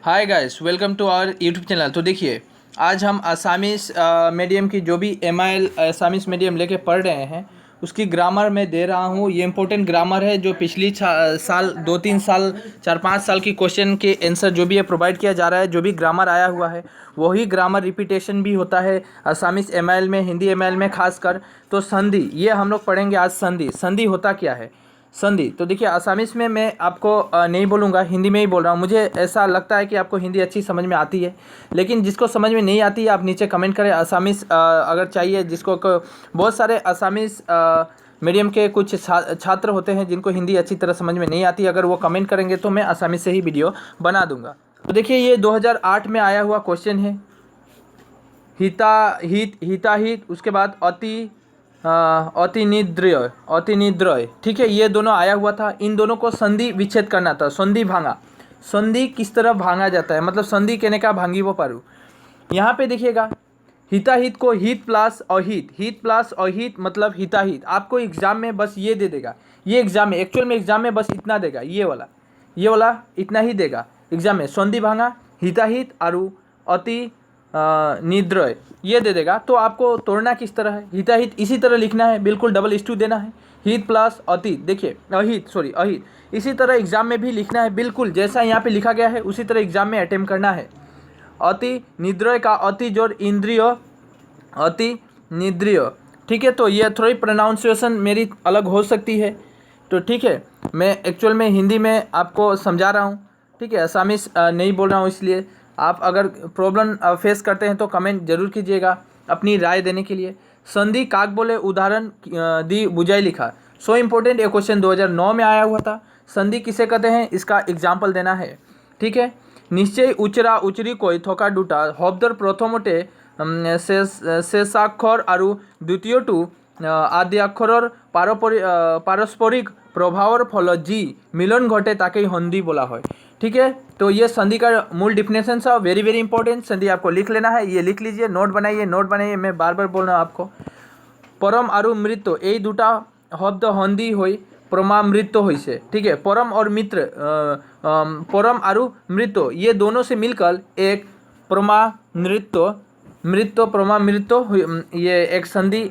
Hi guys, welcome to our YouTube channel. तो देखिए, आज हम असामीस मीडियम की जो भी MIL असामीस मीडियम लेके पढ़ रहे हैं उसकी ग्रामर मैं दे रहा हूँ। ये इंपॉर्टेंट ग्रामर है जो पिछली साल 2-3 साल 4-5 साल की क्वेश्चन के आंसर जो भी है प्रोवाइड किया जा रहा है। जो भी ग्रामर आया हुआ है वही ग्रामर रिपीटेशन भी होता है असामीस MIL में, हिंदी MIL में खासकर। तो संधि ये हम लोग पढ़ेंगे आज। संधि संधि होता क्या है? संधि तो देखिए, असामीस में मैं आपको नहीं बोलूँगा, हिंदी में ही बोल रहा हूँ। मुझे ऐसा लगता है कि आपको हिंदी अच्छी समझ में आती है, लेकिन जिसको समझ में नहीं आती है आप नीचे कमेंट करें। असामीस अगर चाहिए जिसको बहुत सारे असामीस मीडियम के कुछ छात्र होते हैं जिनको हिंदी अच्छी तरह समझ में नहीं आती, अगर वो कमेंट करेंगे तो मैं असामीस से ही वीडियो बना दूंगा। तो देखिए, ये 2008 में आया हुआ क्वेश्चन है। हिताहित, उसके बाद अतिनिद्रय, ठीक है, ये दोनों आया हुआ था। इन दोनों को संधि विच्छेद करना था। संधि भांगा, संधि किस तरह भांगा जाता है, मतलब संधि कहने का भांगी वो पारू। यहाँ पे देखिएगा, हिताहित को हित प्लस अहित, हित प्लस अहित मतलब हिताहित। आपको एग्जाम में बस ये दे देगा, ये एग्जाम में एक्चुअल में एग्जाम में बस इतना देगा, ये वाला इतना ही देगा एग्जाम में। संधि भांगा, हिताहित आरु अति निद्रय ये दे देगा। तो आपको तोड़ना किस तरह है? हिताहित इसी तरह लिखना है, बिल्कुल डबल स्टू देना है। हित प्लस अति, देखिए अहित इसी तरह एग्जाम में भी लिखना है, बिल्कुल जैसा यहाँ पे लिखा गया है उसी तरह एग्जाम में अटेम्प्ट करना है। अति निद्रय का अति जोड़ इंद्रिय, अति निद्रिय, ठीक है। तो ये थोड़ी प्रोनाउंसिएशन मेरी अलग हो सकती है, तो ठीक है, मैं एक्चुअल में हिंदी में आपको समझा रहा हूँ, ठीक है, असामीस नहीं बोल रहा हूँ। इसलिए आप अगर प्रॉब्लम फेस करते हैं तो कमेंट जरूर कीजिएगा अपनी राय देने के लिए। संधि काक बोले उदाहरण दी बुझाई लिखा। सो इम्पोर्टेंट, ये क्वेश्चन 2009 में आया हुआ था। संधि किसे कहते हैं इसका एग्जाम्पल देना है, ठीक है। निश्चय उचरा उचरी कोई थोका डूटा हब्दर प्रथमटे शेषाक्षर आरु द्वितीयटू आदि अक्षर पारस्परिक प्रभावर फल जी मिलन घटे ताके संधि बोला है, ठीक है। तो ये संधि का मूल डिफिनेशन था, वेरी वेरी इंपॉर्टेंट। संधि आपको लिख लेना है, ये लिख लीजिए, नोट बनाइए, मैं बार बार बोल रहा हूँ आपको। परम आरु मृत्यु ये दूटा शब्द संधि हुई परमामृत्य होइसे, ठीक है। परम और मित्र, परम आरु मृत्यु ये दोनों से मिलकर एक मृत्यु परमामृत्य ये एक संधि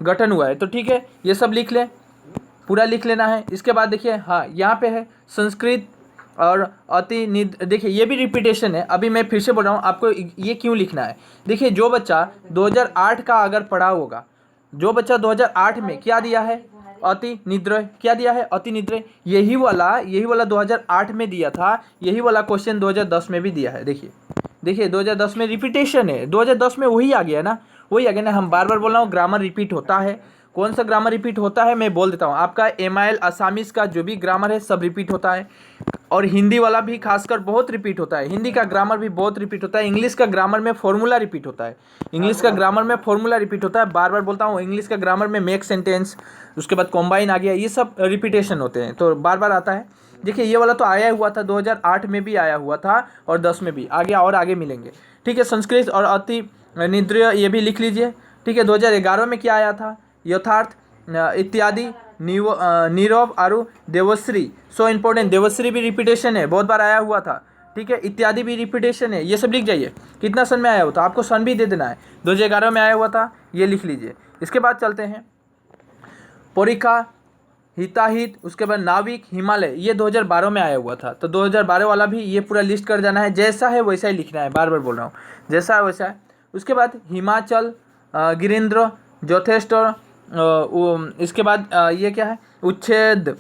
गठन हुआ है। तो ठीक है, ये सब लिख लें, पूरा लिख लेना है। इसके बाद देखिए, हाँ यहाँ पे है संस्कृत और देखिए ये भी रिपीटेशन है। अभी मैं फिर से बोल रहा हूँ आपको ये क्यों लिखना है। देखिए, जो बच्चा 2008 का अगर पढ़ा होगा, जो बच्चा 2008 में क्या दिया है, अति निद्रय, क्या दिया है, अति निद्रय, यही वाला 2008 में दिया था। यही वाला क्वेश्चन 2010 में भी दिया है। देखिए 2010 में रिपीटेशन है, 2010 में वही आ गया ना, हम बार बार बोल रहा हूँ ग्रामर रिपीट होता है। कौन सा ग्रामर रिपीट होता है मैं बोल देता हूँ। आपका MIL असामीस का जो भी ग्रामर है सब रिपीट होता है, और हिंदी वाला भी खासकर बहुत रिपीट होता है। हिंदी का ग्रामर भी बहुत रिपीट होता है। इंग्लिश का ग्रामर में फॉर्मूला रिपीट होता है, बार बार बोलता हूँ। इंग्लिश का ग्रामर में मेक सेंटेंस, उसके बाद कॉम्बाइन आ गया, ये सब रिपीटेशन होते हैं, तो बार बार आता है। देखिए, ये वाला तो आया हुआ था, 2008 में भी आया हुआ था और 10 में भी आ गया, और आगे मिलेंगे, ठीक है। संस्कृत और अति निद्रय ये भी लिख लीजिए, ठीक है। 2011 में क्या आया था, यथार्थ इत्यादि, नीरव आरु देवश्री। सो इम्पोर्टेंट, देवश्री भी रिपीटेशन है, बहुत बार आया हुआ था, ठीक है। इत्यादि भी रिपीटेशन है, ये सब लिख जाइए। कितना सन में आया हुआ था आपको सन भी दे देना है, 2011 में आया हुआ था, ये लिख लीजिए। इसके बाद चलते हैं परीक्षा, हिताहित, उसके बाद नाविक, हिमालय, ये 2012 में आया हुआ था। तो 2012 वाला भी ये पूरा लिस्ट कर जाना है, जैसा है वैसा ही लिखना है, बार बार बोल रहा हूँ, जैसा है वैसा है। उसके बाद हिमाचल, गिरीन्द्र, यथेष्ट, इसके बाद ये क्या है, उच्छेद,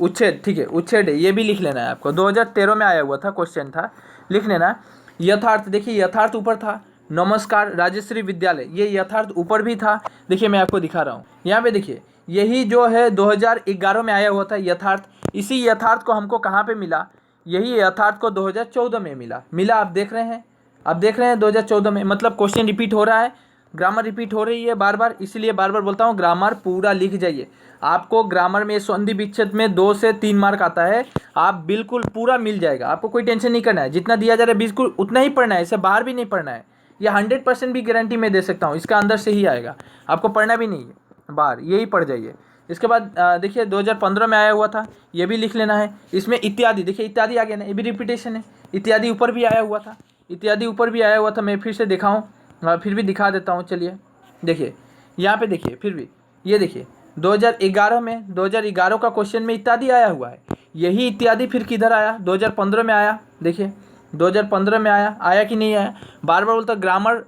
ठीक है, उच्छेद ये भी लिख लेना है आपको। 2013 में आया हुआ था, क्वेश्चन था, लिख लेना। यथार्थ, देखिए यथार्थ ऊपर था। नमस्कार, राजश्री विद्यालय, ये यथार्थ ऊपर भी था। देखिए मैं आपको दिखा रहा हूँ, यहाँ पे देखिए, यही जो है 2011 में आया हुआ था यथार्थ। इसी यथार्थ को हमको कहाँ पे मिला, यही यथार्थ को 2014 में मिला। आप देख रहे हैं 2014 में, मतलब क्वेश्चन रिपीट हो रहा है, ग्रामर रिपीट हो रही है बार बार, इसलिए बार बार बोलता हूँ ग्रामर पूरा लिख जाइए। आपको ग्रामर में संधि विच्छेद में 2 से 3 मार्क आता है, आप बिल्कुल पूरा मिल जाएगा, आपको कोई टेंशन नहीं करना है। जितना दिया जा रहा है बिल्कुल उतना ही पढ़ना है, इससे बाहर भी नहीं पढ़ना है। ये 100% भी गारंटी मैं दे सकता हूँ, इसका अंदर से ही आएगा, आपको पढ़ना भी नहीं है बाहर, यही पढ़ जाइए। इसके बाद देखिए 2015 में आया हुआ था, ये भी लिख लेना है। इसमें इत्यादि, देखिए इत्यादि आ गया ना, ये भी रिपीटेशन है। इत्यादि ऊपर भी आया हुआ था, इत्यादि ऊपर भी आया हुआ था। मैं फिर से दिखाऊँ, फिर भी दिखा देता हूँ। चलिए देखिए यहाँ पे देखिए, फिर भी ये देखिए 2011 में, 2011 का क्वेश्चन में इत्यादि आया हुआ है। यही इत्यादि फिर किधर आया, 2015 में आया। देखिए 2015 में आया कि नहीं आया। बार बार बोलता ग्रामर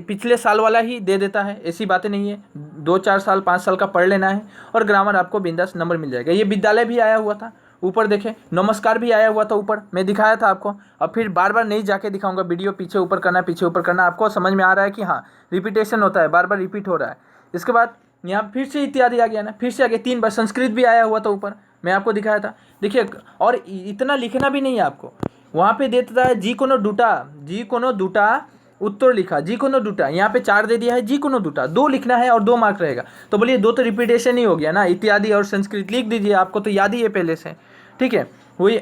पिछले साल वाला ही दे देता है, ऐसी बातें नहीं है। 2-4 साल 5 साल का पढ़ लेना है और ग्रामर आपको बिंदास नंबर मिल जाएगा। ये विद्यालय भी आया हुआ था ऊपर, देखें नमस्कार भी आया हुआ था ऊपर, मैं दिखाया था आपको। अब फिर बार बार नहीं जाके दिखाऊंगा, वीडियो पीछे ऊपर करना, पीछे ऊपर करना। आपको समझ में आ रहा है कि हाँ रिपीटेशन होता है, बार बार रिपीट हो रहा है। इसके बाद यहाँ फिर से इत्यादि आ गया ना, फिर से आ गया 3 बार। संस्कृत भी आया हुआ था ऊपर, मैं आपको दिखाया था। देखिए और इतना लिखना भी नहीं है आपको, वहाँ पे देता है जी कोनो दुटा उत्तर लिखा, जी कोनो दुटा, यहाँ पे 4 दे दिया है, जी कोनो दुटा 2 लिखना है और 2 मार्क रहेगा। तो बोलिए 2 तो रिपीटेशन ही हो गया ना, इत्यादि और संस्कृत लिख दीजिए, आपको तो याद ही है पहले से, ठीक है। वही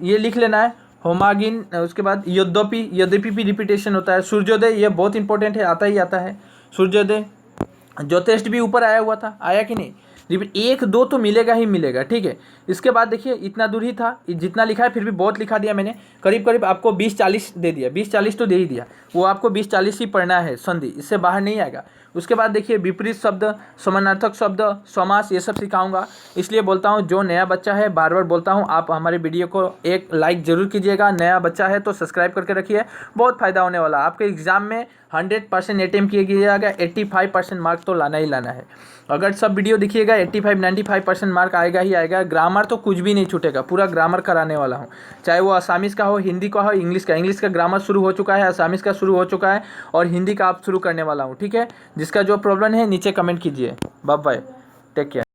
ये लिख लेना है होमागिन। उसके बाद यद्यपि भी रिपीटेशन होता है। सूर्योदय ये बहुत इंपॉर्टेंट है, आता ही आता है सूर्योदय। ज्योतिष भी ऊपर आया हुआ था, आया कि नहीं। 1-2 तो मिलेगा ही मिलेगा, ठीक है। इसके बाद देखिए इतना दूर ही था, जितना लिखा है फिर भी बहुत लिखा दिया मैंने। करीब करीब आपको 20-40 दे दिया, 20-40 तो दे ही दिया। वो आपको 20-40 ही पढ़ना है संधि, इससे बाहर नहीं आएगा। उसके बाद देखिए विपरीत शब्द, समानार्थक शब्द, समास, ये सब सिखाऊंगा। इसलिए बोलता हूँ जो नया बच्चा है, बार बार बोलता हूँ, आप हमारे वीडियो को एक लाइक ज़रूर कीजिएगा। नया बच्चा है तो सब्सक्राइब करके रखिए, बहुत फ़ायदा होने वाला। आपके एग्ज़ाम में 100% अटेम्प्ट किया जाएगा, 85% मार्क तो लाना ही लाना है। अगर सब वीडियो दिखिएगा 85-95% मार्क आएगा ही आएगा। ग्रामर तो कुछ भी नहीं छूटेगा, पूरा ग्रामर कराने वाला हूँ, चाहे वो असामीज़ का हो, हिंदी का हो, इंग्लिश का। इंग्लिश का ग्रामर शुरू हो चुका है, असामीज़ का शुरू हो चुका है और हिंदी का आप शुरू करने वाला हूँ, ठीक है। जिसका जो प्रॉब्लम है नीचे कमेंट कीजिए। Bye bye, take care.